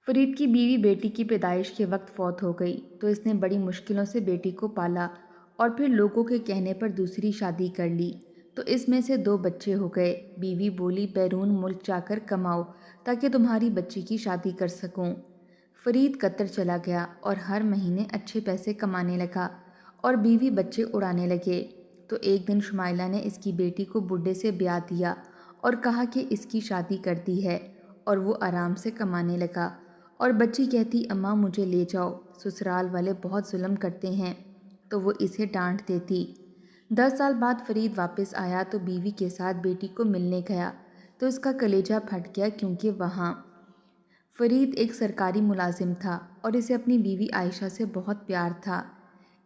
فرید کی بیوی بیٹی کی پیدائش کے وقت فوت ہو گئی تو اس نے بڑی مشکلوں سے بیٹی کو پالا اور پھر لوگوں کے کہنے پر دوسری شادی کر لی تو اس میں سے 2 بچے ہو گئے۔ بیوی بولی بیرون ملک جا کر کماؤ تاکہ تمہاری بچی کی شادی کر سکوں۔ فرید قطر چلا گیا اور ہر مہینے اچھے پیسے کمانے لگا اور بیوی بچے اڑانے لگے۔ تو ایک دن شمائلہ نے اس کی بیٹی کو بڈھے سے بیاہ دیا اور کہا کہ اس کی شادی کر دی ہے اور وہ آرام سے کمانے لگا۔ اور بچی کہتی اماں مجھے لے جاؤ، سسرال والے بہت ظلم کرتے ہیں، تو وہ اسے ڈانٹ دیتی۔ 10 سال بعد فرید واپس آیا تو بیوی کے ساتھ بیٹی کو ملنے گیا تو اس کا کلیجہ پھٹ گیا کیونکہ وہاں فرید ایک سرکاری ملازم تھا اور اسے اپنی بیوی عائشہ سے بہت پیار تھا۔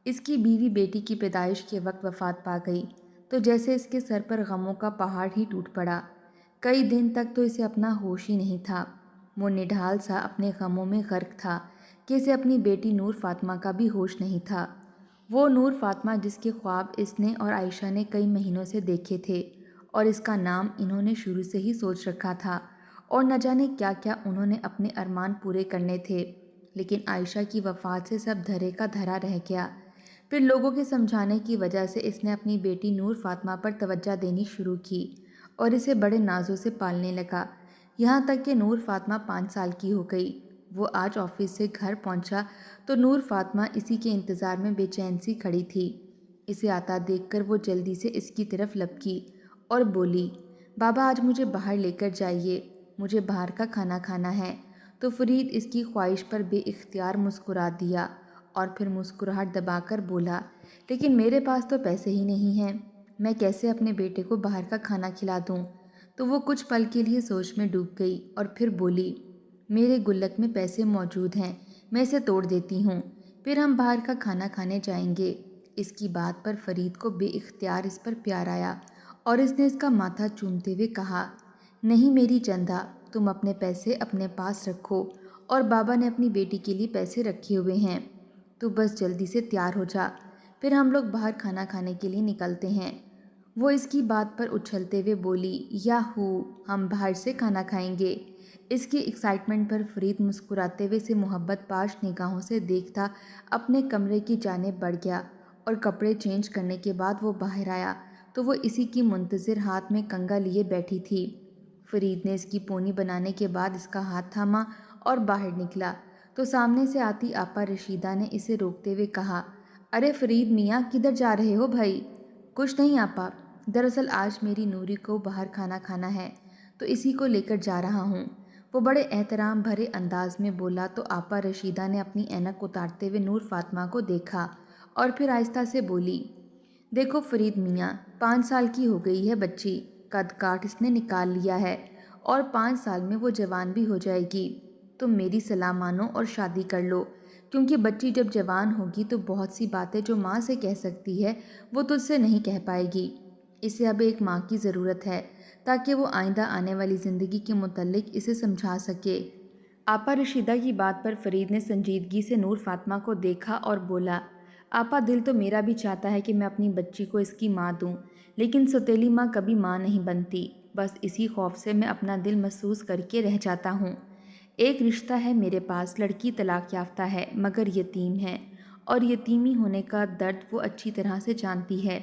اس کی بیوی بیٹی کی پیدائش کے وقت وفات پا گئی تو جیسے اس کے سر پر غموں کا پہاڑ ہی ٹوٹ پڑا۔ کئی دن تک تو اسے اپنا ہوش ہی نہیں تھا۔ وہ نڈھال سا اپنے غموں میں غرق تھا کہ اسے اپنی بیٹی نور فاطمہ کا بھی ہوش نہیں تھا۔ وہ نور فاطمہ جس کے خواب اس نے اور عائشہ نے کئی مہینوں سے دیکھے تھے اور اس کا نام انہوں نے شروع سے ہی سوچ رکھا تھا اور نہ جانے کیا کیا انہوں نے اپنے ارمان پورے کرنے تھے، لیکن عائشہ کی وفات سے سب دھرے کا دھرا رہ گیا۔ پھر لوگوں کے سمجھانے کی وجہ سے اس نے اپنی بیٹی نور فاطمہ پر توجہ دینی شروع کی اور اسے بڑے نازوں سے پالنے لگا، یہاں تک کہ نور فاطمہ 5 سال کی ہو گئی۔ وہ آج آفس سے گھر پہنچا تو نور فاطمہ اسی کے انتظار میں بے چین سی کھڑی تھی۔ اسے آتا دیکھ کر وہ جلدی سے اس کی طرف لپکی اور بولی بابا آج مجھے باہر لے کر جائیے، مجھے باہر کا کھانا کھانا ہے۔ تو فرید اس کی خواہش پر بے اختیار مسکرا دیا اور پھر مسکراہٹ دبا کر بولا لیکن میرے پاس تو پیسے ہی نہیں ہیں، میں کیسے اپنے بیٹے کو باہر کا کھانا کھلا دوں؟ تو وہ کچھ پل کے لیے سوچ میں ڈوب گئی اور پھر بولی میرے گلک میں پیسے موجود ہیں، میں اسے توڑ دیتی ہوں، پھر ہم باہر کا کھانا کھانے جائیں گے۔ اس کی بات پر فرید کو بے اختیار اس پر پیار آیا اور اس نے اس کا ماتھا چومتے ہوئے کہا نہیں میری چندا، تم اپنے پیسے اپنے پاس رکھو اور بابا نے اپنی بیٹی کے لیے پیسے رکھے ہوئے ہیں، تو بس جلدی سے تیار ہو جا، پھر ہم لوگ باہر کھانا کھانے کے لیے نکلتے ہیں۔ وہ اس کی بات پر اچھلتے ہوئے بولی یاہو ہم باہر سے کھانا کھائیں گے۔ اس کی ایکسائٹمنٹ پر فرید مسکراتے ہوئے اسے محبت پاش نگاہوں سے دیکھتا اپنے کمرے کی جانب بڑھ گیا اور کپڑے چینج کرنے کے بعد وہ باہر آیا تو وہ اسی کی منتظر ہاتھ میں کنگا لیے بیٹھی تھی۔ فرید نے اس کی پونی بنانے کے بعد اس کا ہاتھ تھاما اور باہر نکلا تو سامنے سے آتی آپا رشیدہ نے اسے روکتے ہوئے کہا ارے فرید میاں کدھر جا رہے ہو بھائی؟ کچھ نہیں آپا، دراصل آج میری نوری کو باہر کھانا کھانا ہے تو اسی کو لے کر جا رہا ہوں، وہ بڑے احترام بھرے انداز میں بولا۔ تو آپا رشیدہ نے اپنی اینک اتارتے ہوئے نور فاطمہ کو دیکھا اور پھر آہستہ سے بولی دیکھو فرید میاں 5 سال کی ہو گئی ہے بچی، قد کاٹ اس نے نکال لیا ہے اور 5 سال میں وہ جوان بھی ہو جائے گی، تم میری صلاح مانو اور شادی کر لو، کیونکہ بچی جب جوان ہوگی تو بہت سی باتیں جو ماں سے کہہ سکتی ہے وہ تجھ سے نہیں کہہ پائے گی، اسے اب ایک ماں کی ضرورت ہے تاکہ وہ آئندہ آنے والی زندگی کے متعلق اسے سمجھا سکے۔ آپا رشیدہ کی بات پر فرید نے سنجیدگی سے نور فاطمہ کو دیکھا اور بولا آپا دل تو میرا بھی چاہتا ہے کہ میں اپنی بچی کو اس کی ماں دوں، لیکن سوتیلی ماں کبھی ماں نہیں بنتی، بس اسی خوف سے میں اپنا دل محسوس کر کے رہ جاتا ہوں۔ ایک رشتہ ہے میرے پاس، لڑکی طلاق یافتہ ہے مگر یتیم ہے اور یتیمی ہونے کا درد وہ اچھی طرح سے جانتی ہے،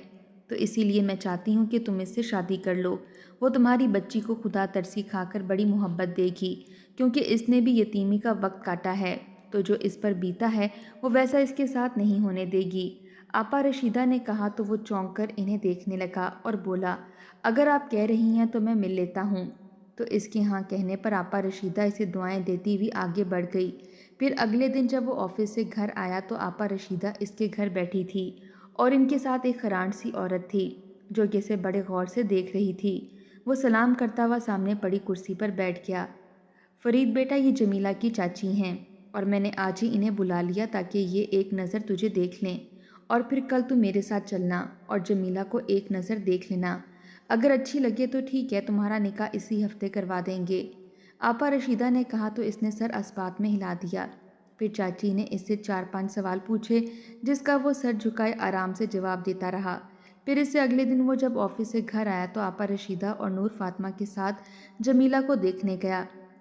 تو اسی لیے میں چاہتی ہوں کہ تم اس سے شادی کر لو، وہ تمہاری بچی کو خدا ترسی کھا کر بڑی محبت دے گی، کیونکہ اس نے بھی یتیمی کا وقت کاٹا ہے، تو جو اس پر بیتا ہے وہ ویسا اس کے ساتھ نہیں ہونے دے گی۔ آپا رشیدہ نے کہا تو وہ چونک کر انہیں دیکھنے لگا اور بولا اگر آپ کہہ رہی ہیں تو میں مل لیتا ہوں۔ تو اس کے ہاں کہنے پر آپا رشیدہ اسے دعائیں دیتی ہوئی آگے بڑھ گئی۔ پھر اگلے دن جب وہ آفس سے گھر آیا تو آپا رشیدہ اس کے گھر بیٹھی تھی اور ان کے ساتھ ایک خران سی عورت تھی جو کہ اسے بڑے غور سے دیکھ رہی تھی۔ وہ سلام کرتا ہوا سامنے پڑی کرسی پر بیٹھ گیا۔ فرید بیٹا یہ جمیلہ کی چاچی ہیں اور میں نے آج ہی انہیں بلا لیا تاکہ یہ ایک نظر تجھے دیکھ لیں اور پھر کل تو میرے ساتھ چلنا اور جمیلہ کو ایک نظر دیکھ لینا، اگر اچھی لگے تو ٹھیک ہے تمہارا نکاح اسی ہفتے کروا دیں گے۔ آپا رشیدہ نے کہا تو اس نے سر اسبات میں ہلا دیا۔ پھر چاچی نے اس سے 4-5 سوال پوچھے جس کا وہ سر جھکائے آرام سے جواب دیتا رہا۔ پھر اس سے اگلے دن وہ جب آفس سے گھر آیا تو آپا رشیدہ اور نور فاطمہ کے ساتھ جمیلہ کو دیکھنے گیا۔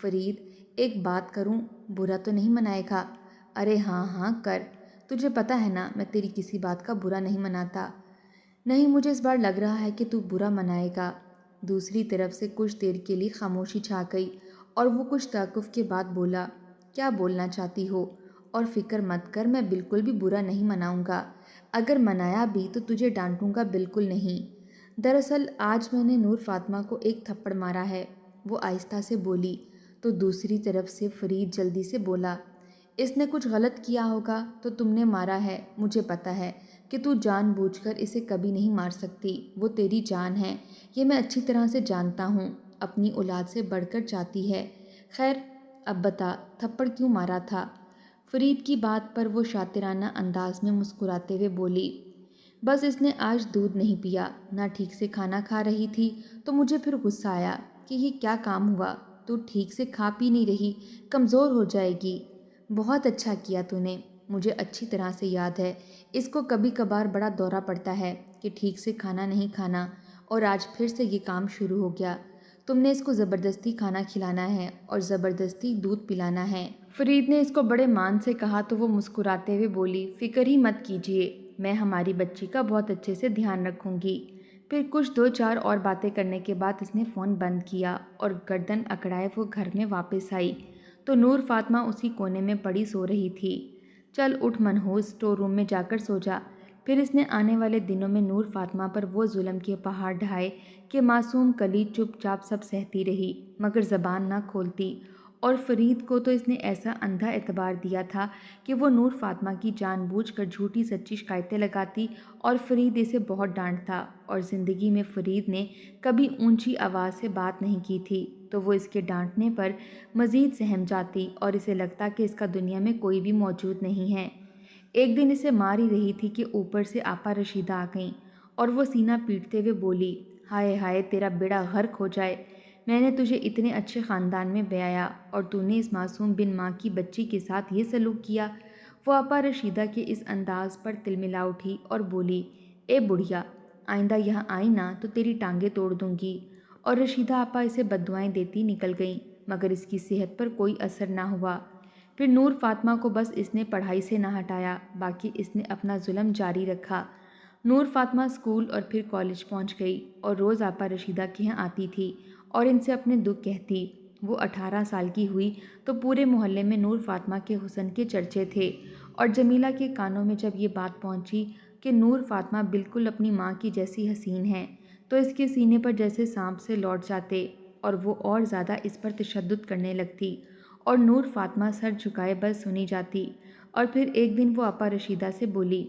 فرید: ایک بات کروں، برا تو نہیں منائے گا؟ ارے ہاں ہاں کر، تجھے پتہ ہے نا میں تیری کسی بات کا برا نہیں مناتا۔ نہیں، مجھے اس بار لگ رہا ہے کہ تو برا منائے گا۔ دوسری طرف سے کچھ دیر کے لیے خاموشی چھا گئی اور وہ کچھ توقف کے بعد بولا: کیا بولنا چاہتی ہو؟ اور فکر مت کر، میں بالکل بھی برا نہیں مناؤں گا۔ اگر منایا بھی تو تجھے ڈانٹوں گا بالکل نہیں۔ دراصل آج میں نے نور فاطمہ کو ایک تھپڑ مارا ہے، وہ آہستہ سے بولی۔ تو دوسری طرف سے فرید جلدی سے بولا: اس نے کچھ غلط کیا ہوگا تو تم نے مارا ہے، مجھے پتہ ہے کہ تو جان بوجھ کر اسے کبھی نہیں مار سکتی، وہ تیری جان ہے، یہ میں اچھی طرح سے جانتا ہوں، اپنی اولاد سے بڑھ کر چاہتی ہے۔ خیر اب بتا، تھپڑ کیوں مارا تھا؟ فرید کی بات پر وہ شاطرانہ انداز میں مسکراتے ہوئے بولی: بس اس نے آج دودھ نہیں پیا، نہ ٹھیک سے کھانا کھا رہی تھی، تو مجھے پھر غصہ آیا کہ یہ کیا کام ہوا، تو ٹھیک سے کھا پی نہیں رہی، کمزور ہو جائے گی۔ بہت اچھا کیا تو نے، مجھے اچھی طرح سے یاد ہے اس کو کبھی کبھار بڑا دورہ پڑتا ہے کہ ٹھیک سے کھانا نہیں کھانا، اور آج پھر سے یہ کام شروع ہو گیا۔ تم نے اس کو زبردستی کھانا کھلانا ہے اور زبردستی دودھ پلانا ہے۔ فرید نے اس کو بڑے مان سے کہا تو وہ مسکراتے ہوئے بولی: فکر ہی مت کیجیے، میں ہماری بچی کا بہت اچھے سے دھیان رکھوں گی۔ پھر کچھ دو چار اور باتیں کرنے کے بعد اس نے فون بند کیا اور گردن اکڑائے وہ گھر میں واپس آئی تو نور فاطمہ اسی کونے میں پڑی سو رہی تھی۔ چل اٹھ منحوس، اسٹور روم میں جا کر سو جا۔ پھر اس نے آنے والے دنوں میں نور فاطمہ پر وہ ظلم کے پہاڑ ڈھائے کہ معصوم کلی چپ چاپ سب سہتی رہی مگر زبان نہ کھولتی، اور فرید کو تو اس نے ایسا اندھا اعتبار دیا تھا کہ وہ نور فاطمہ کی جان بوجھ کر جھوٹی سچی شکایتیں لگاتی اور فرید اسے بہت ڈانٹتا، اور زندگی میں فرید نے کبھی اونچی آواز سے بات نہیں کی تھی تو وہ اس کے ڈانٹنے پر مزید سہم جاتی اور اسے لگتا کہ اس کا دنیا میں کوئی بھی موجود نہیں ہے۔ ایک دن اسے مار ہی رہی تھی کہ اوپر سے آپا رشیدہ آ گئیں اور وہ سینہ پیٹتے ہوئے بولی: ہائے ہائے تیرا بیڑا غرق ہو جائے، میں نے تجھے اتنے اچھے خاندان میں بیایا اور تو نے اس معصوم بن ماں کی بچی کے ساتھ یہ سلوک کیا۔ وہ آپا رشیدہ کے اس انداز پر تلملا اٹھی اور بولی: اے بڑھیا، آئندہ یہاں آئی نا تو تیری ٹانگیں توڑ دوں گی۔ اور رشیدہ آپا اسے بددعائیں دیتی نکل گئیں مگر اس کی صحت پر کوئی اثر نہ ہوا۔ پھر نور فاطمہ کو بس اس نے پڑھائی سے نہ ہٹایا، باقی اس نے اپنا ظلم جاری رکھا۔ نور فاطمہ اسکول اور پھر کالج پہنچ گئی اور روز آپا رشیدہ کے یہاں آتی تھی اور ان سے اپنے دکھ کہتی۔ وہ 18 سال کی ہوئی تو پورے محلے میں نور فاطمہ کے حسن کے چرچے تھے، اور جمیلہ کے کانوں میں جب یہ بات پہنچی کہ نور فاطمہ بالکل اپنی ماں کی جیسی حسین ہے تو اس کے سینے پر جیسے سانپ سے لوٹ جاتے اور وہ اور زیادہ اس پر تشدد کرنے لگتی، اور نور فاطمہ سر جھکائے بس سنی جاتی۔ اور پھر ایک دن وہ آپا رشیدہ سے بولی: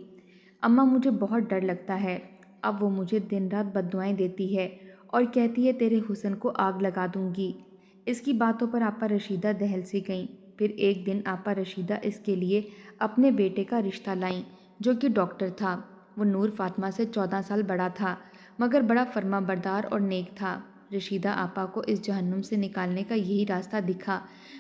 اماں مجھے بہت ڈر لگتا ہے، اب وہ مجھے دن رات بددعائیں دیتی ہے اور کہتی ہے تیرے حسن کو آگ لگا دوں گی۔ اس کی باتوں پر آپا رشیدہ دہل سی گئیں۔ پھر ایک دن آپا رشیدہ اس کے لیے اپنے بیٹے کا رشتہ لائیں جو کہ ڈاکٹر تھا۔ وہ نور فاطمہ سے 14 سال بڑا تھا مگر بڑا فرما بردار اور نیک تھا۔ رشیدہ آپا کو اس جہنم سے نکالنے کا یہی راستہ دکھا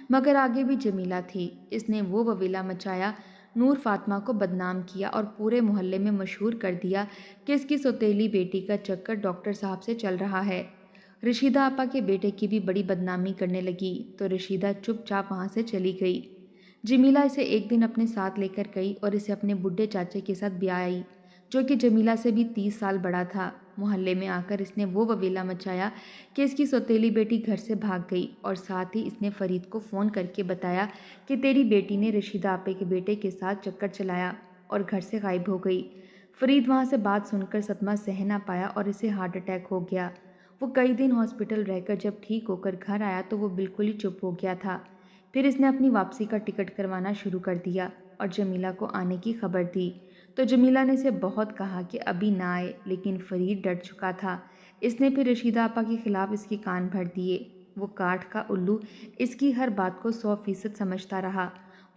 مگر آگے بھی جمیلہ تھی۔ اس نے وہ وویلا مچایا، نور فاطمہ کو بدنام کیا اور پورے محلے میں مشہور کر دیا کہ اس کی سوتیلی بیٹی کا چکر ڈاکٹر صاحب سے چل رہا ہے۔ رشیدہ آپا کے بیٹے کی بھی بڑی بدنامی کرنے لگی تو رشیدہ چپ چاپ وہاں سے چلی گئی۔ جمیلہ اسے ایک دن اپنے ساتھ لے کر گئی اور اسے اپنے بڈھے چاچے کے ساتھ بیاہ آئی جو کہ جمیلہ سے بھی 30 سال بڑا تھا۔ محلے میں آ کر اس نے وہ وویلا مچایا کہ اس کی سوتیلی بیٹی گھر سے بھاگ گئی، اور ساتھ ہی اس نے فرید کو فون کر کے بتایا کہ تیری بیٹی نے رشیدہ آپے کے بیٹے کے ساتھ چکر چلایا اور گھر سے غائب ہو گئی۔ فرید وہاں سے بات سن کر صدمہ سہ نہ پایا اور اسے ہارٹ اٹیک ہو گیا۔ وہ کئی دن ہاسپٹل رہ کر جب ٹھیک ہو کر گھر آیا تو وہ بالکل ہی چپ ہو گیا تھا۔ پھر اس نے اپنی واپسی کا ٹکٹ کروانا شروع کر دیا اور جمیلہ کو آنے کی خبر دی تو جمیلہ نے اسے بہت کہا کہ ابھی نہ آئے، لیکن فرید ڈر چکا تھا۔ اس نے پھر رشیدہ آپا کے خلاف اس کے کان بھر دیے۔ وہ کاٹھ کا الو اس کی ہر بات کو 100% سمجھتا رہا۔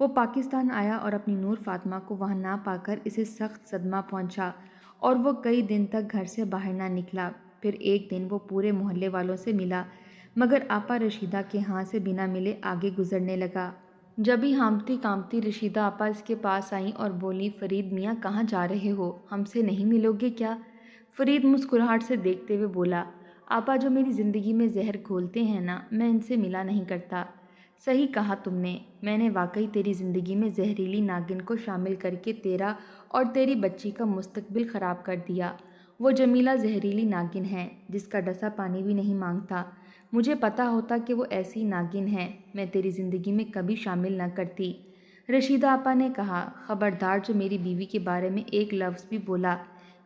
وہ پاکستان آیا اور اپنی نور فاطمہ کو وہاں نہ پا کر اسے سخت صدمہ پہنچا اور وہ کئی دن تک گھر سے باہر نہ نکلا۔ پھر ایک دن وہ پورے محلے والوں سے ملا مگر آپا رشیدہ کے ہاں سے بنا ملے آگے گزرنے لگا۔ جب ہی ہامتی کامتی رشیدہ آپا اس کے پاس آئیں اور بولی: فرید میاں کہاں جا رہے ہو، ہم سے نہیں ملو گے کیا؟ فرید مسکراہٹ سے دیکھتے ہوئے بولا: آپا جو میری زندگی میں زہر گھولتے ہیں نا، میں ان سے ملا نہیں کرتا۔ صحیح کہا تم نے، میں نے واقعی تیری زندگی میں زہریلی ناگن کو شامل کر کے تیرا اور تیری بچی کا مستقبل خراب کر دیا۔ وہ جمیلہ زہریلی ناگن ہے جس کا ڈسا پانی بھی نہیں مانگتا۔ مجھے پتا ہوتا کہ وہ ایسی ناگن ہے، میں تیری زندگی میں کبھی شامل نہ کرتی۔ رشیدہ آپا نے کہا، خبردار جو میری بیوی کے بارے میں ایک لفظ بھی بولا۔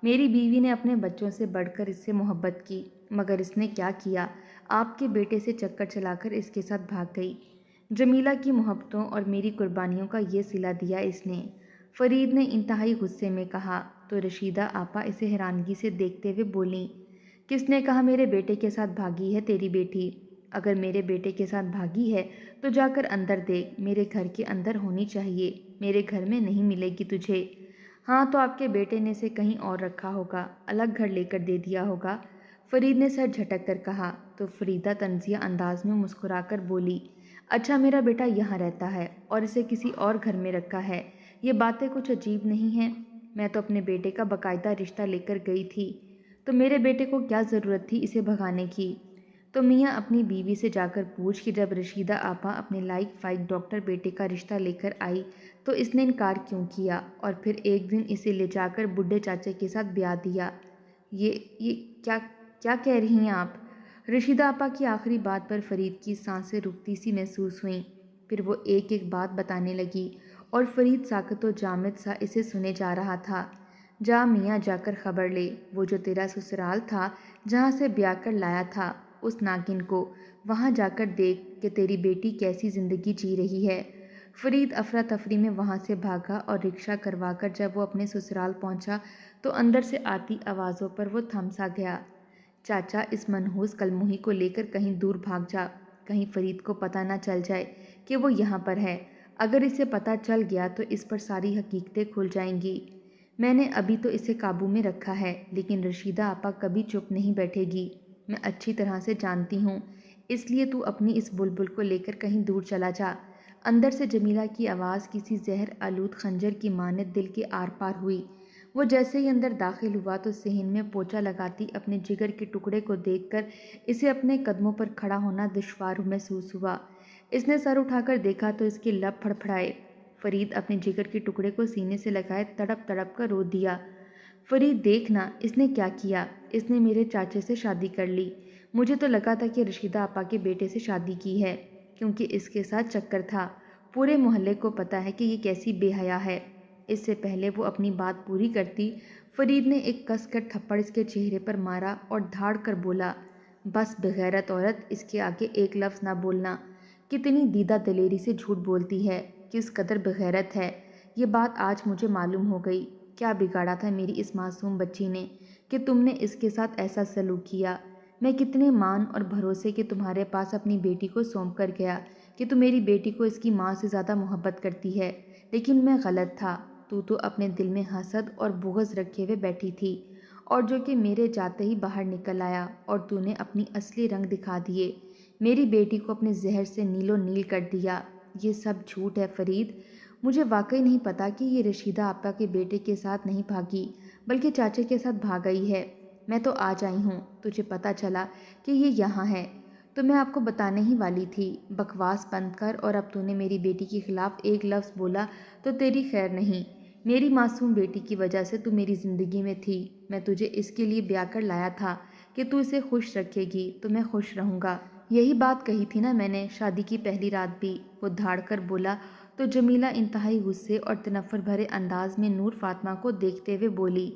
میری بیوی نے اپنے بچوں سے بڑھ کر اس سے محبت کی، مگر اس نے کیا کیا؟ آپ کے بیٹے سے چکر چلا کر اس کے ساتھ بھاگ گئی۔ جمیلہ کی محبتوں اور میری قربانیوں کا یہ صلہ دیا اس نے، فرید نے انتہائی غصے میں کہا۔ تو رشیدہ آپا اسے حیرانگی سے دیکھتے ہوئے بولیں، کس نے کہا میرے بیٹے کے ساتھ بھاگی ہے تیری بیٹی؟ اگر میرے بیٹے کے ساتھ بھاگی ہے تو جا کر اندر دیکھ، میرے گھر کے اندر ہونی چاہیے، میرے گھر میں نہیں ملے گی تجھے۔ ہاں تو آپ کے بیٹے نے اسے کہیں اور رکھا ہوگا، الگ گھر لے کر دے دیا ہوگا، فرید نے سر جھٹک کر کہا۔ تو فریدہ طنزیہ انداز میں مسکرا کر بولی، اچھا میرا بیٹا یہاں رہتا ہے اور اسے کسی اور گھر میں رکھا ہے، یہ باتیں کچھ عجیب نہیں ہیں؟ میں تو اپنے بیٹے کا باقاعدہ رشتہ لے کر گئی تھی، تو میرے بیٹے کو کیا ضرورت تھی اسے بھگانے کی؟ تو میاں اپنی بیوی سے جا کر پوچھ کہ جب رشیدہ آپا اپنے لائق فائق ڈاکٹر بیٹے کا رشتہ لے کر آئی تو اس نے انکار کیوں کیا، اور پھر ایک دن اسے لے جا کر بڈھے چاچے کے ساتھ بیاہ دیا۔ یہ کیا کیا کہہ رہی ہیں آپ؟ رشیدہ آپا کی آخری بات پر فرید کی سانسیں رکتی سی محسوس ہوئیں، پھر وہ ایک ایک بات بتانے لگی اور فرید ساکت و جامد سا اسے سنے جا رہا تھا۔ جا میاں جا کر خبر لے، وہ جو تیرا سسرال تھا جہاں سے بیاہ کر لایا تھا اس ناگن کو، وہاں جا کر دیکھ کہ تیری بیٹی کیسی زندگی جی رہی ہے۔ فرید افراتفری میں وہاں سے بھاگا اور رکشہ کروا کر جب وہ اپنے سسرال پہنچا تو اندر سے آتی آوازوں پر وہ تھم سا گیا۔ چاچا اس منحوس کلموہی کو لے کر کہیں دور بھاگ جا، کہیں فرید کو پتہ نہ چل جائے کہ وہ یہاں پر ہے، اگر اسے پتہ چل گیا تو اس پر ساری حقیقتیں کھل جائیں گی۔ میں نے ابھی تو اسے قابو میں رکھا ہے، لیکن رشیدہ آپا کبھی چپ نہیں بیٹھے گی، میں اچھی طرح سے جانتی ہوں، اس لیے تو اپنی اس بلبل کو لے کر کہیں دور چلا جا۔ اندر سے جمیلہ کی آواز کسی زہر آلود خنجر کی مانند دل کے آر پار ہوئی۔ وہ جیسے ہی اندر داخل ہوا تو صحن میں پوچھا لگاتی اپنے جگر کے ٹکڑے کو دیکھ کر اسے اپنے قدموں پر کھڑا ہونا دشوار محسوس ہوا۔ اس نے سر اٹھا کر دیکھا تو اس کے لب پھڑپھڑائے۔ فرید اپنے جگر کے ٹکڑے کو سینے سے لگائے تڑپ تڑپ کر رو دیا۔ فرید دیکھنا اس نے کیا کیا، اس نے میرے چاچے سے شادی کر لی۔ مجھے تو لگا تھا کہ رشیدہ آپا کے بیٹے سے شادی کی ہے، کیونکہ اس کے ساتھ چکر تھا، پورے محلے کو پتا ہے کہ یہ کیسی بے حیا ہے۔ اس سے پہلے وہ اپنی بات پوری کرتی فرید نے ایک کس کر تھپڑ اس کے چہرے پر مارا اور دھاڑ کر بولا، بس بغیرت عورت، اس کے آگے ایک لفظ نہ بولنا۔ کتنی دیدہ دلیری سے جھوٹ بولتی ہے، کس قدر بغیرت ہے، یہ بات آج مجھے معلوم ہو گئی۔ کیا بگاڑا تھا میری اس معصوم بچی نے کہ تم نے اس کے ساتھ ایسا سلوک کیا؟ میں کتنے مان اور بھروسے کے تمہارے پاس اپنی بیٹی کو سونپ کر گیا کہ تم میری بیٹی کو اس کی ماں سے زیادہ محبت کرتی ہے، لیکن میں غلط تھا۔ تو اپنے دل میں حسد اور بغض رکھے ہوئے بیٹھی تھی، اور جو کہ میرے جاتے ہی باہر نکل آیا، اور تو نے اپنی اصلی رنگ دکھا دیے، میری بیٹی کو اپنے زہر سے نیلو نیل کر دیا۔ یہ سب جھوٹ ہے فرید، مجھے واقعی نہیں پتا کہ یہ رشیدہ آپا کے بیٹے کے ساتھ نہیں بھاگی بلکہ چاچے کے ساتھ بھاگ گئی ہے۔ میں تو آج آئی ہوں، تجھے پتا چلا کہ یہ یہاں ہے تو میں آپ کو بتانے ہی والی تھی۔ بکواس بند کر، اور اب تو نے میری بیٹی کے خلاف ایک لفظ بولا تو تیری خیر نہیں۔ میری معصوم بیٹی کی وجہ سے تو میری زندگی میں تھی، میں تجھے اس کے لیے بیاہ کر لایا تھا کہ تو اسے خوش رکھے گی تو میں خوش رہوں گا، یہی بات کہی تھی نا میں نے شادی کی پہلی رات بھی، وہ دھاڑ کر بولا۔ تو جمیلہ انتہائی غصے اور تنفر بھرے انداز میں نور فاطمہ کو دیکھتے ہوئے بولی،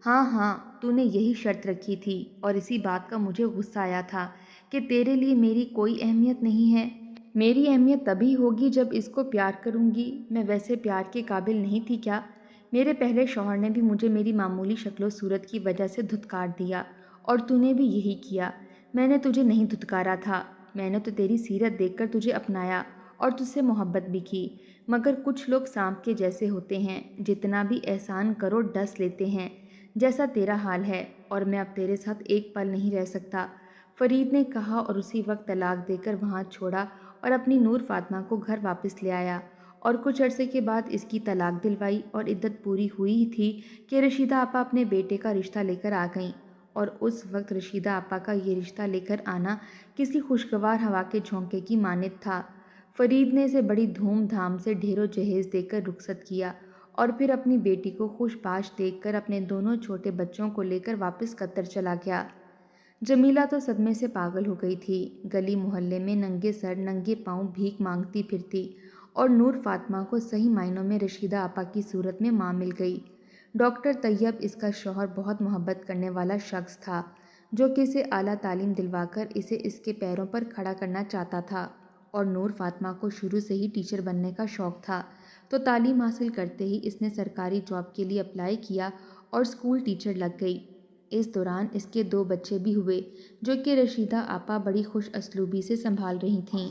ہاں ہاں، تو نے یہی شرط رکھی تھی، اور اسی بات کا مجھے غصہ آیا تھا کہ تیرے لیے میری کوئی اہمیت نہیں ہے۔ میری اہمیت تبھی ہوگی جب اس کو پیار کروں گی، میں ویسے پیار کے قابل نہیں تھی کیا؟ میرے پہلے شوہر نے بھی مجھے میری معمولی شکل و صورت کی وجہ سے دھتکار دیا، اور تو نے بھی یہی کیا۔ میں نے تجھے نہیں دھتکارا تھا، میں نے تو تیری سیرت دیکھ کر تجھے اپنایا اور تجھ سے محبت بھی کی، مگر کچھ لوگ سانپ کے جیسے ہوتے ہیں، جتنا بھی احسان کرو ڈس لیتے ہیں، جیسا تیرا حال ہے، اور میں اب تیرے ساتھ ایک پل نہیں رہ سکتا، فرید نے کہا، اور اسی وقت طلاق دے کر وہاں چھوڑا اور اپنی نور فاطمہ کو گھر واپس لے آیا، اور کچھ عرصے کے بعد اس کی طلاق دلوائی، اور عدت پوری ہوئی ہی تھی کہ رشیدہ آپا اپنے بیٹے کا رشتہ لے کر آ گئیں، اور اس وقت رشیدہ آپا کا یہ رشتہ لے کر آنا کسی خوشگوار ہوا کے جھونکے کی مانند تھا۔ فرید نے اسے بڑی دھوم دھام سے ڈھیروں جہیز دے کر رخصت کیا اور پھر اپنی بیٹی کو خوش باش دیکھ کر اپنے دونوں چھوٹے بچوں کو لے کر واپس قطر چلا گیا۔ جمیلہ تو صدمے سے پاگل ہو گئی تھی۔ گلی محلے میں ننگے سر ننگے پاؤں بھیک مانگتی پھرتی اور نور فاطمہ کو صحیح معنوں میں رشیدہ آپا کی صورت میں ماں مل گئی۔ ڈاکٹر طیب اس کا شوہر بہت محبت کرنے والا شخص تھا جو کہ اسے اعلیٰ تعلیم دلوا کر اسے اس کے پیروں پر کھڑا کرنا چاہتا تھا، اور نور فاطمہ کو شروع سے ہی ٹیچر بننے کا شوق تھا، تو تعلیم حاصل کرتے ہی اس نے سرکاری جاب کے لیے اپلائی کیا اور اسکول ٹیچر لگ گئی۔ اس دوران اس کے 2 بچے بھی ہوئے جو کہ رشیدہ آپا بڑی خوش اسلوبی سے سنبھال رہی تھیں۔